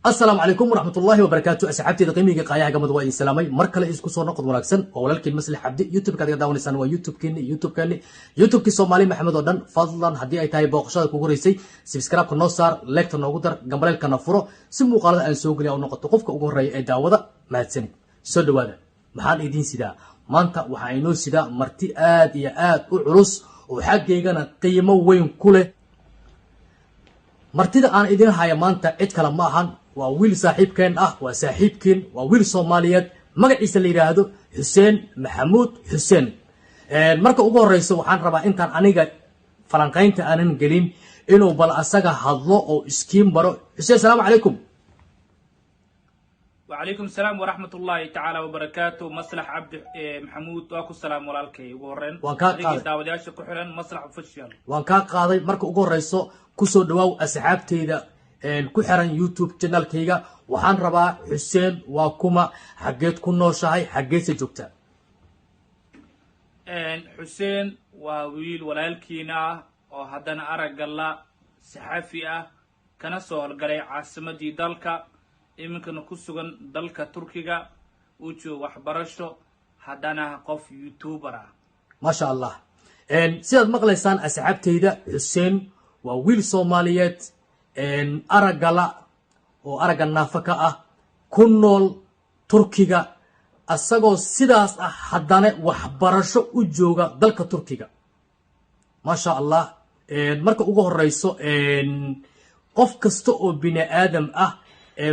السلام عليكم ورحمة الله وبركاته. أصحابتي قيمي قايا جمد وإن سلامي مركل إسكو صور نقد ونكسن ولكن مثل حبدي يوتيوب كذا داون لسان ويوتيوب يوتيوب كي سومالي محمد ودن فضلا هدي أي تاي بوقشة كوغريسي سبسكرايب كنا صار لايك تنوغدر جنبال كنافورو سمو قالة أن سوق لي أو نقطة قفك وجري داوضة ما تسني سود هذا محل إيدين سدا ما أنت وحينو سدا مرتي يا وعرس وحقيقة قيمة وين كله martida aan idin haya maanta cid kale ma ahan waa wiil saaxiibkeen ah waa saaxiibkeen waa wiil Soomaaliyeed magaciisa la yiraahdo Xuseen Maxamuud Xuseen marka ugu horeyso waxaan rabaa intaan aniga falanqaynta aanan gelin inuu bal asaga hadlo oo iskiin baro Xuseen salaam calaykum وعليكم السلام ورحمة الله تعالى وبركاته. مصلح عبد محمود واكو السلام ولالكي وغورين داودياش كحرن مصلح اوفيشال وان ka qaaday marka ugu horeyso ku soo dhawaw asxaabteyda ku xiran YouTube channelkayga waxaan rabaa Xuseen waa kuma xageed ku nooshahay xageedsa joogta حسين وويل walaalkiina oo hadana aragala saxafi ah kana soo horgalay caasimadii dalka iminkana ku sugan dalka Turkiga uu joogo waxbarasho hadana qof YouTuber ah ma sha Allah sidaad maqlaysaan asxaabteyda Xuseen waa wiil Soomaaliyeed aragala oo araga naafaka ah ku nool Turkiga asagoo sidaas ah hadana waxbarasho u jooga dalka Turkiga ma sha Allah marka ugu horeyso qof kasta oo bini aadam ah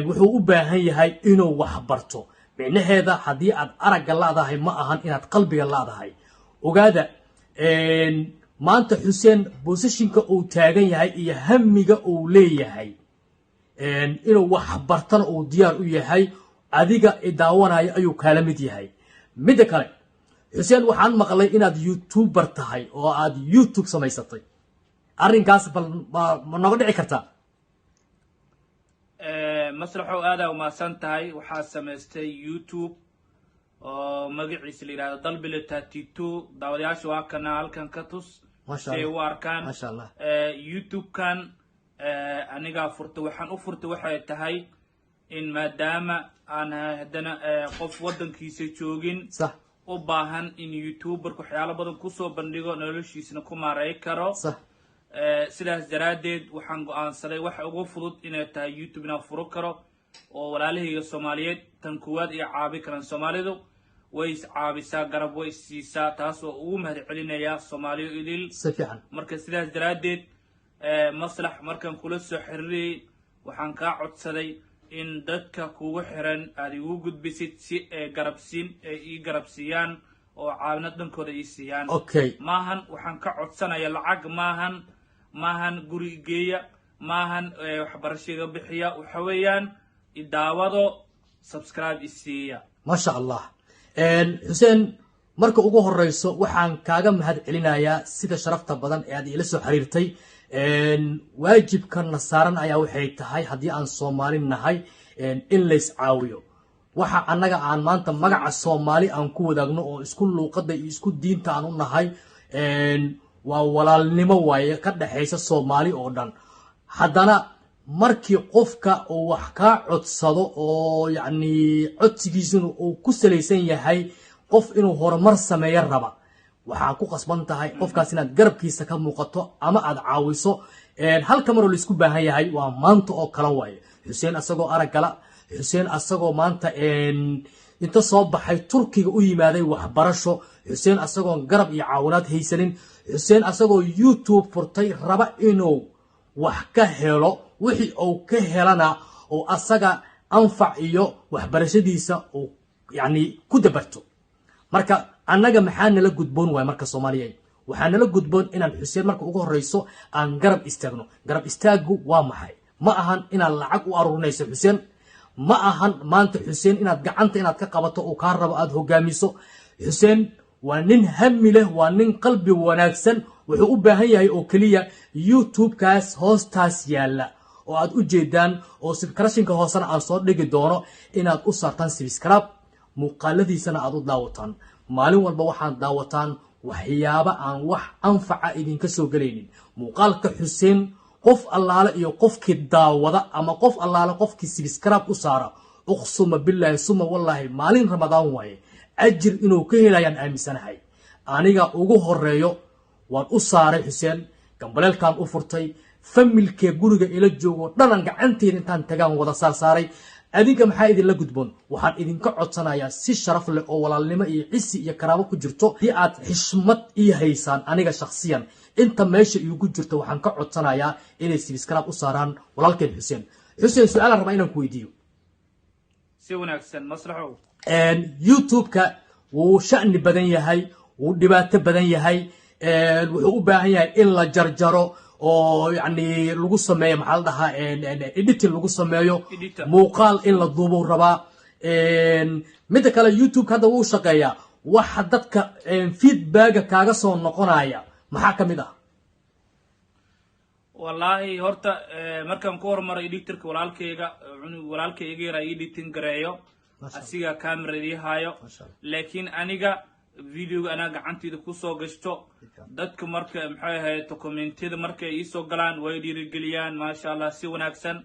wuxuu u baahan yahay inuu wax barto micnaheeda hadii aad araga laadahay ma ahan inaad qalbiga laadahay ogaada maanta Xuseen positionka uu taagan yahay iyo hamiga uu leeyahay inuu wax bartana uu diyaar u yahay adiga idaawanaya ayuu kala mid yahay mid kale Xuseen waxaan maqlay inaad YouTuber tahay oo aad YouTube samaysatay arrinkaas ma naga dhici kartaa مسرحو هذا وما سنتهاي وحاسمستي يوتيوب magaciisa la yiraahdo dalbil tattoo daawadayaasha waa kanaalkan ka tus shay warkan ma sha Allah YouTube kan aniga furto waxaan u furto waxay tahay in maadaama aan hadana qof wadankiisa joogin sax u baahan in YouTuber ku xyaalo badan ku soo bandhigo noloshiisna ku maareey karo sax sidaas daraadeed waxaan go'aansaday wax ugu fudud inay tahay YouTube na furo karo oo walaalahayga Soomaaliyeed tan kuwaad iyo caabi karan Soomaalidu way caabisaa garab way siisaa taas oo ugu mahad celinaya Soomaaliyo idil safiican marka sidaas daraadeed maslax markan kula soo xiriiray waxaan ka codsaday in dadka kugu xiran aad ugu gudbisid si garabsiiyaan oo caawinad dhankooda ay siiyaan okay maahan waxaan ka codsanayaa lacag maahan guri geeya maahan waxbarashada bixiya waxa weeyaan idaawado subscribe isiya ma sha Allah Xuseen marka ugu horeyso waxaan kaaga mahad celinayaa sida sharafta badan ee aad ila soo xiriirtay waajibkan saaran ayaa waxay tahay hadii aan Soomaali nahay in la is caawiyo waxa anaga aan maanta magaca Soomaali aan ku wadaagno oo isku luuqada iyo isku diinta aan u nahay waa walaalnimo waaye ka dhaxaysa Soomaali oo dhan hadana markii qofka uu wax ka codsado oo yaani codsigiisuna uu ku saleysan yahay qof inuu horumar sameeyo raba waxa ku qasban tahay qofkaas inaad garabkiisa ka muuqato ama aad caawiso halka mar oo la isku baahan yahay waa maanta oo kala waaye Xuseen asagoo aragala Xuseen asagoo maanta inta soo baxay Turkiga u yimaaday waxbarasho Xuseen asagoo garab iyo caawinaad haysanin Xuseen asagoo YouTube furtay raba inuu wax ka helo wixii uu ka helana oo asaga anfac iyo waxbarashadiisa oo yaani ku dabarto marka anaga maxaan la gudboon way marka Soomaaliyeed waxaan la gudboon inaan Xuseen marka ugu horeyso aan garab istaagno garab istaagu waa maxay ma ahan inaan lacag u aruurinayso Xuseen ma ahan maanta Xuseen inaad gacanta inaad ka qabato oo ka rabo aad hogaamiso Xuseen waa nin hami leh waa nin qalbi wanaagsan wuxuu u baahan yahay oo kaliya YouTube kaas hoostaas yaala oo aad u jeedaan oo subscription-ka hoosana aan soo dhigi doono inaad u saartaan subscribe muuqaaladiisana aad u daawataan maalin walba waxaan daawataan waxyaabo aan wax anfaca idinka soo galaynin muuqaalka Xuseen qof allaale iyo qofkii daawada ama qof allaale qofkii subscribe u saara uqsuma billahi suma wallahi maalin ramadaan waaye ajir inuu ka helayaan aaminsanahay aniga ugu horeeyo waan u saaray xuseen gambaleelkan u furtay familkee guriga ila joogo dhanan gacanteeda intaan tagaan wada saarsaaray adinka maxaa idinla gudboon waxaan idinka codsanayaa si sharaf leh oo walaalnimo iyo cisi iyo karaamo ku jirto haddii aad xishmad ii haysaan aniga shakhsiyan inta meesha iigu jirto waxaan ka codsanayaa inay subscribe u saaraan walaalkeen xuseen su-aalaan rabaa inaan ku weydiiyo si wanaagsan maslaxow youtube-ka wuu sha'ni badan yahay wuu dhibaato badan yahay wuxuu u baahan yahay in la jarjaro oo yani lagu sameeyo maxaa la dhahaa editing lagu sameeyo muuqaal in la duubo rabaa midda kale youtube hadda wuu shaqeeyaa waxa dadka feedbacka kaaga soo noqonaya maxaa ka mid ah wallaahi horta markaan ku hormaro editorka walaalkayga yaraa editing gareeyo asiga cameradii hayo laakiin aniga videoga anaa gacanteyda kusoo gashto dadka marka maxay ahayd commentiyada markay iisoo galaan way dhiirigeliyaan maasha allah si wanaagsan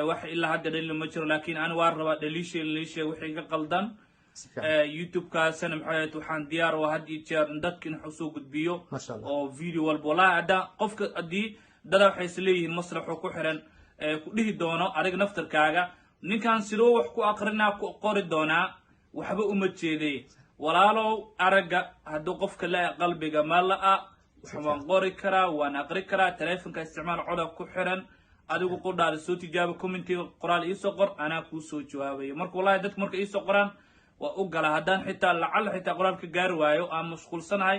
wax ilaa hadda dhalin ma jiro laakiin ani waan rabaa dhaliisha wixii ka qaldan youtube-kaasna maxay ahayd waxaan diyaar oo had iyo jeer dadka in wax usoo gudbiyo oo video walba wallahi hadda qofka haddii dada waxay isleeyihiin maslaxoo ku xiran ku dhihi doono adiga naftarkaaga ninkan sidoo wax ku aqrinaa ku qori doonaa waxba uma jeedee walaalow aragga hadduu qofka la qalbiga ma la'a waan qori karaa waan aqri karaa taleefanka isticmaal coda ku xiran adigu qodhaada soo tijaabo commentiga qoraal iisoo qor anaa kuu soo jawaabayo marka wallahi dadka marka iisoo qoraan waa u gala haddaan xitaa lacalla xitaa qoraal ka gaari waayo aan mashquulsanahay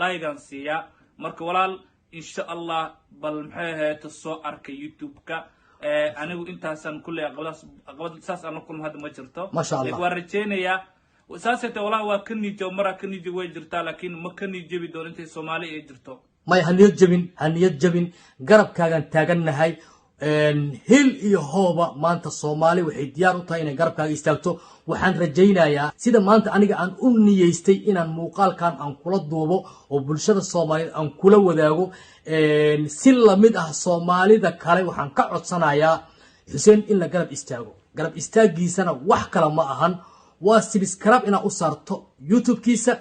laygan siiyaa marka walaal insha allah bal maxay ahayd soo arka youtube-ka anigu intaasaan kulley aqbad saas aan la kulmo hadda ma jirto laakiin waan rajaynayaa saasayta wallahi waa ka niijo maraa ka niijo way jirtaa laakiin ma ka niijabi doon intay soomaali ay jirto may haniyad jabin garabkaagan taagannahay hil iyo hooba maanta soomaali waxay diyaar u tahay inay garabkaaga istaagto waxaan rajaynayaa sida maanta aniga aan u niyeystay inaan muuqaalkan aan kula duubo oo bulshada soomaaliyeed aan kula wadaago si lamid ah soomaalida kale waxaan ka codsanayaa xuseen in la garab istaago garab istaagiisana wax kale ma ahan waa subscribe inaad u saarto youtube-kiisa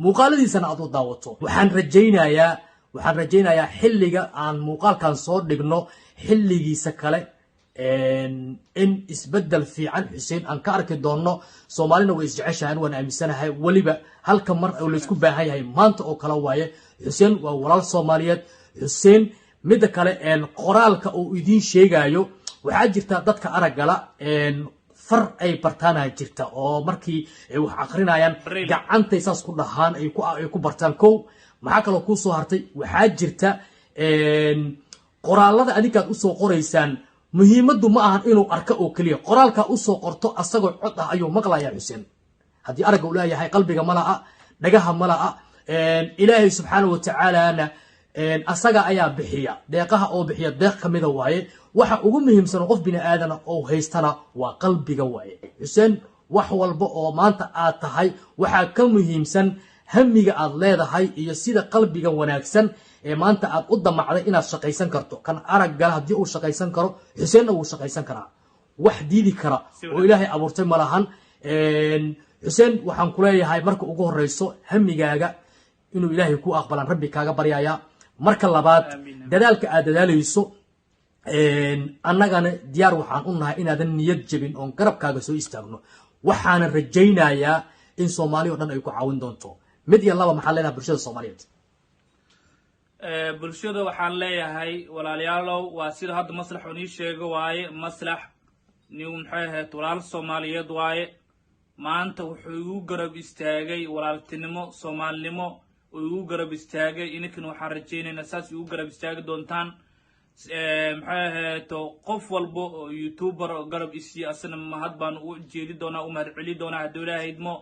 muuqaaladiisana aad u daawato waxaan rajaynayaa xilliga aan muuqaalkan soo dhigno xilligiisa kale in isbedel fiican xuseen aan ka arki doonno soomaalina way isjeceshahan waan aaminsanahay weliba halka mar oo laysku baahan yahay maanta oo kale waaye xuseen waa walaal soomaaliyeed xuseen midda kale qoraalka uu idiin sheegayo waxaa jirta dadka araggala far ay bartaana jirta oo markii ay wax aqrinayaan gacantay saas ku dhahaan ay ku bartaan kow maxaa kaloo kuu soo hartay waxaa jirta qoraalada adinkaad usoo qoraysaan muhiimaddu ma ahan inuu arka oo keliya qoraalkaa usoo qorto asagoo cod ah ayuu maqlayaa xuseen haddii aragga uu leeyahay qalbiga ma la'a dhagaha ma la'a ilaahay subxaana wa tacaalana asaga ayaa bixiya deeqaha oo bixiya deeq ka mida waaye waxa ugu muhiimsan qof bini aadana oo haystana waa qalbiga waaye xuseen wax walba oo maanta aad tahay waxaa ka muhiimsan hamiga aad leedahay iyo sida qalbiga wanaagsan ee maanta aad u damacday inaad shaqaysan karto kan araggala haddii uu shaqaysan karo xuseenna wuu shaqaysan karaa wax diidi kara oo ilaahay abuurtay ma lahan xuseen waxaan ku leeyahay marka ugu horreyso hamigaaga inuu ilaahay ku aqbalaan rabbi kaaga baryayaa marka labaad dadaalka aad dadaalayso annagana diyaar waxaan u nahay inaadan niyad jabin oon garabkaaga soo istaagno waxaana rajaynayaa in soomaali o dhan ay ku caawin doonto mid iyo laba maxaa leedahay bulshada soomaaliyeed bulshada waxaan leeyahay walaalayaalow waa sida hadda maslax oo nii sheego waaye maslax niu maxay ahayd walaal soomaaliyeed waaye maanta wuxuu igu garab istaagay walaaltinimo soomaalinimo uu igu garab istaagay ininkana waxaan rajaynaynaa saas igu garab istaagi doontaan maxay ahayd qof walba oo youtuber oo garab isiiya asna mahad baan u jeedi doonaa u mahad celi doonaa hadduu ilaahay idmo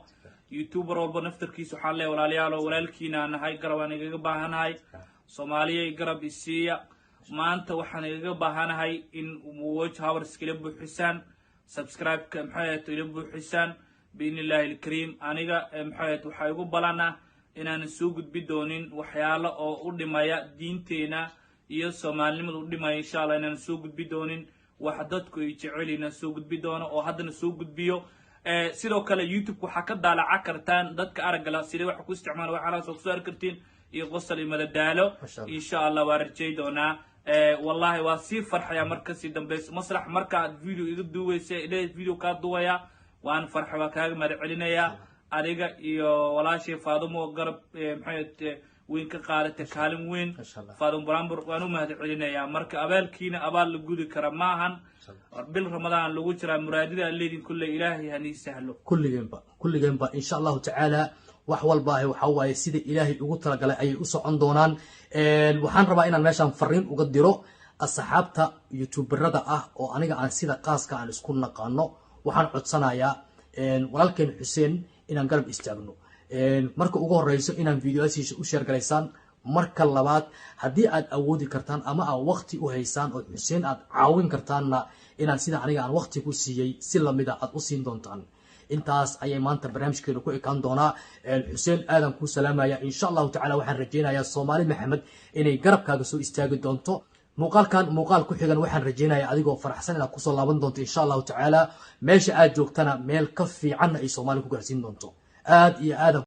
youtuber walba naftarkiisa waxaan leeyahay walaalayaal oo walaalkiina nahay garab aan igaga baahanahay soomaaliyay garab isiiya maanta waxaan igaga baahanahay in watch hours kala buuxisaan subscribe-ka maxay ahayd ila buuxisaan biidni illaahi alkariim aniga maxay ahayd waxaa igu balana inaanan soo gudbi doonin waxyaalo oo u dhimaya diinteena iyo soomaalinimada u dhimaya insha allah inaanan soo gudbi doonin wax dadku ay jecelina soo gudbi doono oo haddana soo gudbiyo sidoo kale youtube waxaa ka daalaca kartaan dadka araggala sidee wax ku isticmaala waxaalahaas oo kusoo arki kartiin iyo qosol iyo madadaalo insha allah waa rajay doonaa wallahi waa sii farxaya markasii dambayso maslax marka aad video iga duuwaysa ilaahay video kaa duwaya waan farxa waa kaaga mahad celinayaa adiga iyo walaashay faadumo garab maxay weyn ka qaadatay kaalin weyn faadumo brambur waan u mahad celinayaa marka abaalkiina abaal la gudi kara maahan bil ramadaan lagu jiraa muraadida leedin kulle ilaahay hani sahlo kulligeenba insha allahu tacaala wax walba waxa waaye sida ilaahay ugu talagalay ayay u socon doonaan waxaan rabaa inaan meeshaan fariin uga diro asxaabta youtuberada ah oo aniga aan sida qaaska aan isku naqaano waxaan codsanayaa walaalkeen xuseen inaan garab istaagno marka ugu horeyso inaan videoasiisa u sheer galaysaan marka labaad haddii aad awoodi kartaan ama aad waqti u haysaan oo xuseen aad caawin kartaanna inaan sida aniga aan waqti ku siiyey si lamida aad u siin doontaan intaas ayay maanta barnaamijkeenu ku ekaan doonaa xuseen aadan kuu salaamaya insha allahu tacala waxaan rajaynayaa soomaali maxamed inay garabkaaga soo istaagi doonto muuqaalkan muuqaal ku xigan waxaan rajaynayaa adigoo faraxsan inaad kusoo laaban doonto insha allahu tacaala meesha aad joogtana meel ka fiicanna ay soomaali ku gaarsiin doonto aad iyo aadan